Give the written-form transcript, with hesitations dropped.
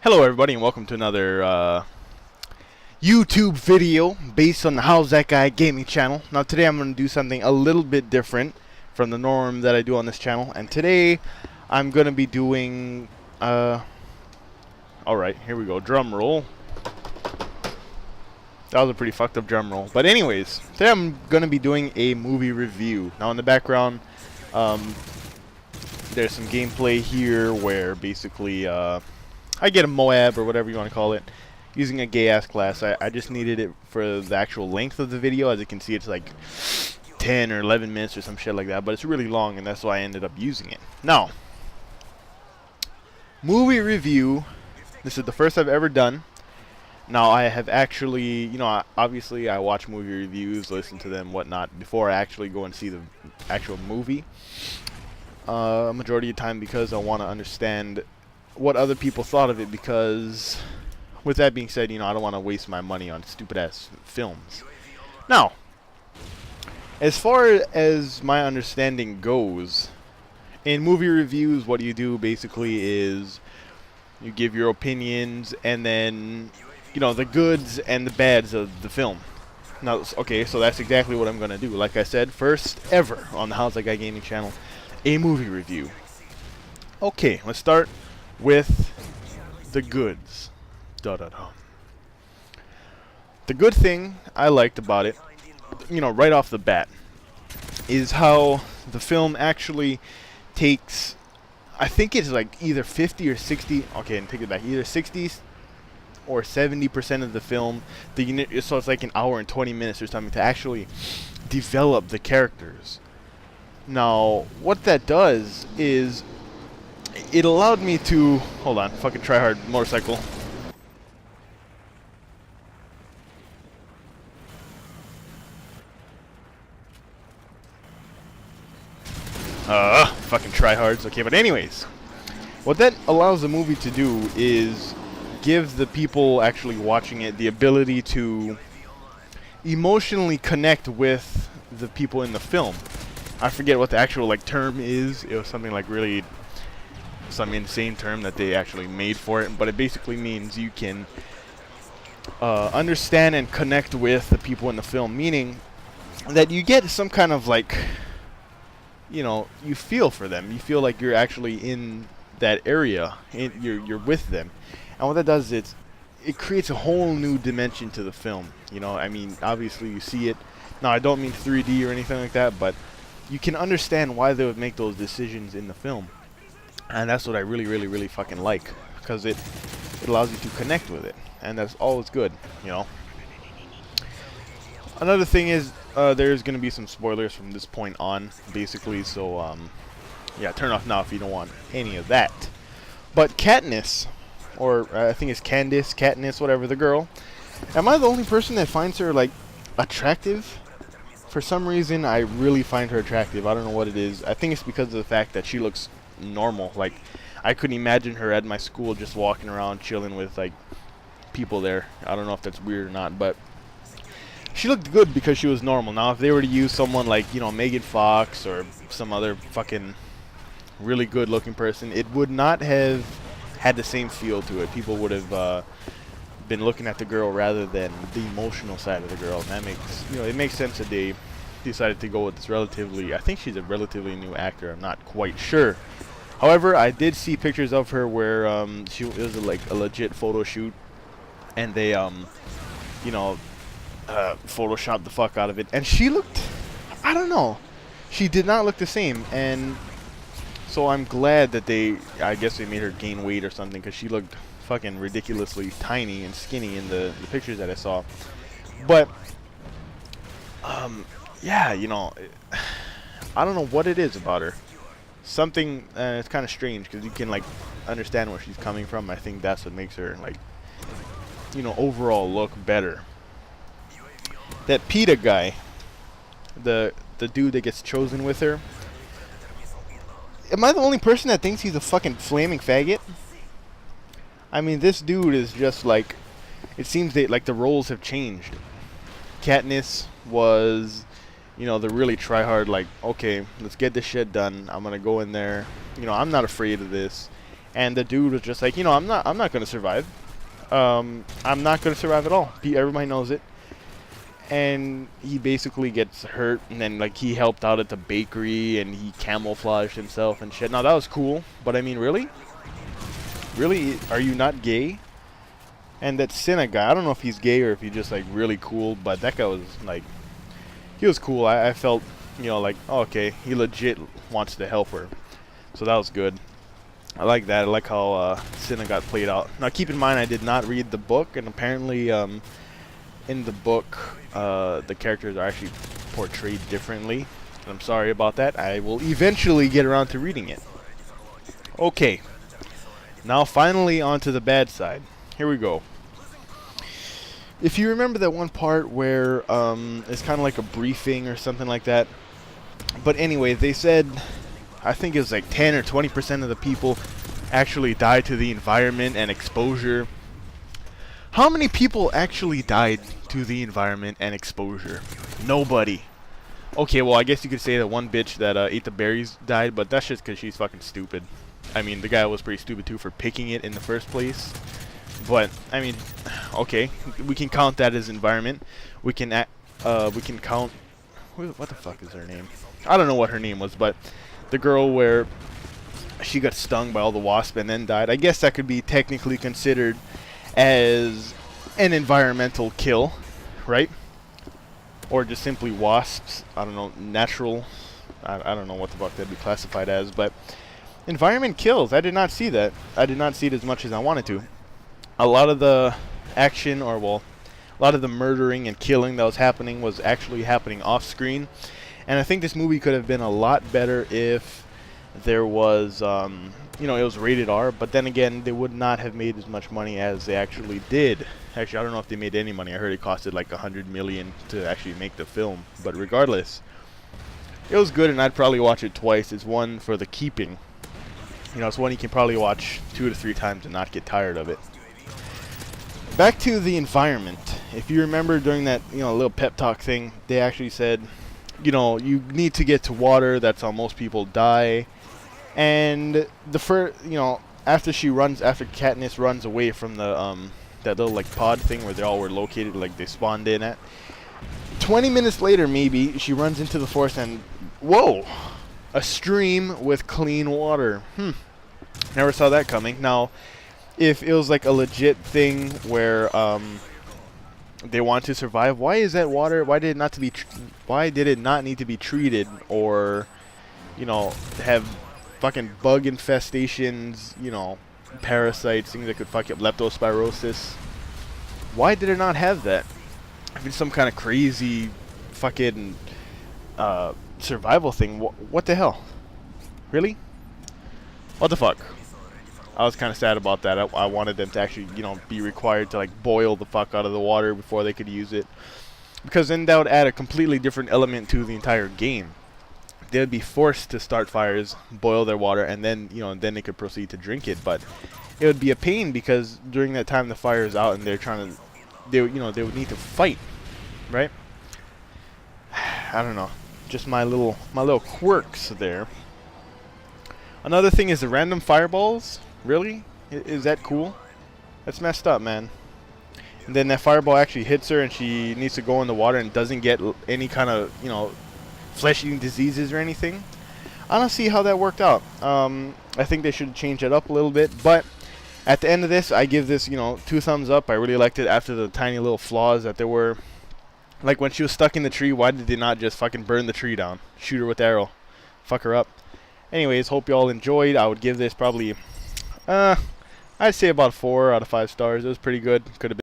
Hello everybody and welcome to another YouTube video based on the How's That Guy gaming channel. Now today I'm going to do something a little bit different from the norm that I do on this channel, and today I'm going to be doing alright, here we go, drum roll. That was a pretty fucked up drum roll. But anyways, today I'm going to be doing a movie review. Now in the background there's some gameplay here where basically I get a MOAB or whatever you want to call it using a gay ass class. I just needed it for the actual length of the video. As you can see, it's like 10 or 11 minutes or some shit like that, but it's really long, and that's why I ended up using it. Now, movie review. This is the first I've ever done. Now I have actually, obviously I watch movie reviews, listen to them, whatnot, before I actually go and see the actual movie. Majority of the time because I want to understand what other people thought of it, because with that being said, I don't want to waste my money on stupid ass films. Now, as far as my understanding goes, in movie reviews, what you do basically is you give your opinions and then the goods and the bads of the film. Now, okay, so that's exactly what I'm gonna do. Like I said, first ever on the How's That Guy gaming channel, a movie review. Okay, let's start with the goods. The good thing I liked about it, right off the bat, is how the film actually takes, I think it's like either 50 or 60, okay, and take it back, either 60 or 70% of the film, so it's like an hour and 20 minutes or something to actually develop the characters. Now, what that does is it allowed me to, hold on, fucking try hard motorcycle. Fucking tryhards. Okay, but anyways, what that allows the movie to do is give the people actually watching it the ability to emotionally connect with the people in the film. I forget what the actual term is. It was something like really some insane term that they actually made for it, but it basically means you can understand and connect with the people in the film, meaning that you get some kind of you feel for them. You feel like you're actually in that area, you're with them. And what that does is it creates a whole new dimension to the film. I mean, obviously you see it. Now, I don't mean 3D or anything like that, but you can understand why they would make those decisions in the film. And that's what I really, really, really fucking like, because it allows you to connect with it, and that's always good, Another thing is, there's going to be some spoilers from this point on, basically, so, yeah, turn off now if you don't want any of that. But Katniss, or I think it's Katniss, whatever, the girl, am I the only person that finds her, attractive? For some reason, I really find her attractive. I don't know what it is. I think it's because of the fact that she looks normal. I couldn't imagine her at my school just walking around chilling with people there. I don't know if that's weird or not, but she looked good because she was normal. Now if they were to use someone like Megan Fox or some other fucking really good looking person, it would not have had the same feel to it. People would have been looking at the girl rather than the emotional side of the girl. And that makes it makes sense that they decided to go with this relatively, I think she's a relatively new actor, I'm not quite sure. However, I did see pictures of her where it was a legit photo shoot, and they photoshopped the fuck out of it, and she looked, I don't know, she did not look the same. And so I'm glad that I guess they made her gain weight or something, because she looked fucking ridiculously tiny and skinny in the pictures that I saw. But yeah, I don't know what it is about her. Something, it's kind of strange, because you can understand where she's coming from. I think that's what makes her overall look better. That PETA guy, the dude that gets chosen with her, am I the only person that thinks he's a fucking flaming faggot? I mean, this dude is just it seems that the roles have changed. Katniss was the really try hard, okay, let's get this shit done. I'm gonna go in there. I'm not afraid of this. And the dude was just like, you know, I'm not gonna survive. I'm not gonna survive at all. Everybody knows it. And he basically gets hurt, and then like he helped out at the bakery, and he camouflaged himself and shit. Now that was cool, but I mean, really, are you not gay? And that Cinna guy, I don't know if he's gay or if he's just like really cool, but that guy was like, he was cool. I felt, you know, like, oh, okay, he legit wants to help her, so that was good. I like that. I like how Cinna got played out. Now keep in mind, I did not read the book, and apparently in the book the characters are actually portrayed differently. I'm sorry about that. I will eventually get around to reading it. Okay, now finally onto the bad side. Here we go. If you remember that one part where it's kind of like a briefing or something like that. But anyway, they said, I think it was like 10 or 20% of the people actually died to the environment and exposure. How many people actually died to the environment and exposure? Nobody. Okay, well, I guess you could say that one bitch that ate the berries died, but that's just because she's fucking stupid. I mean, the guy was pretty stupid too for picking it in the first place. But I mean, okay, we can count that as environment. We can count. What the fuck is her name? I don't know what her name was, but the girl where she got stung by all the wasps and then died. I guess that could be technically considered as an environmental kill, right? Or just simply wasps. I don't know, natural. I don't know what the fuck that'd be classified as, but environment kills. I did not see that. I did not see it as much as I wanted to. A lot of the action, or well, a lot of the murdering and killing that was happening was actually happening off screen. And I think this movie could have been a lot better if there was, you know, it was rated R. But then again, they would not have made as much money as they actually did. Actually, I don't know if they made any money. I heard it costed like $100 million to actually make the film. But regardless, it was good, and I'd probably watch it twice. It's one for the keeping. You know, it's one you can probably watch 2 to 3 times and not get tired of it. Back to the environment. If you remember during that, you know, little pep talk thing, they actually said, you know, you need to get to water. That's how most people die. And the first, you know, after Katniss runs away from the that little like pod thing where they all were located, like they spawned in at. 20 minutes later, maybe she runs into the forest and whoa, a stream with clean water. Never saw that coming. Now, if it was like a legit thing where they want to survive, why is that water? Why did it not need to be treated, or, you know, have fucking bug infestations, you know, parasites, things that could fuck up leptospirosis? Why did it not have that? If it's some kind of crazy fucking survival thing, what the hell? Really? What the fuck? I was kind of sad about that. I wanted them to actually, you know, be required to like boil the fuck out of the water before they could use it, because then that would add a completely different element to the entire game. They would be forced to start fires, boil their water, and then, you know, then they could proceed to drink it. But it would be a pain because during that time the fire is out and they're trying to, you know, they would need to fight, right? I don't know, just my little quirks there. Another thing is the random fireballs. Really? Is that cool? That's messed up, man. And then that fireball actually hits her and she needs to go in the water and doesn't get any kind of, you know, flesh-eating diseases or anything. I don't see how that worked out. I think they should change it up a little bit. But at the end of this, I give this, you know, 2 thumbs up. I really liked it after the tiny little flaws that there were. Like when she was stuck in the tree, why did they not just fucking burn the tree down? Shoot her with the arrow. Fuck her up. Anyways, hope you all enjoyed. I would give this probably, I'd say about 4 out of 5 stars. It was pretty good. Could have been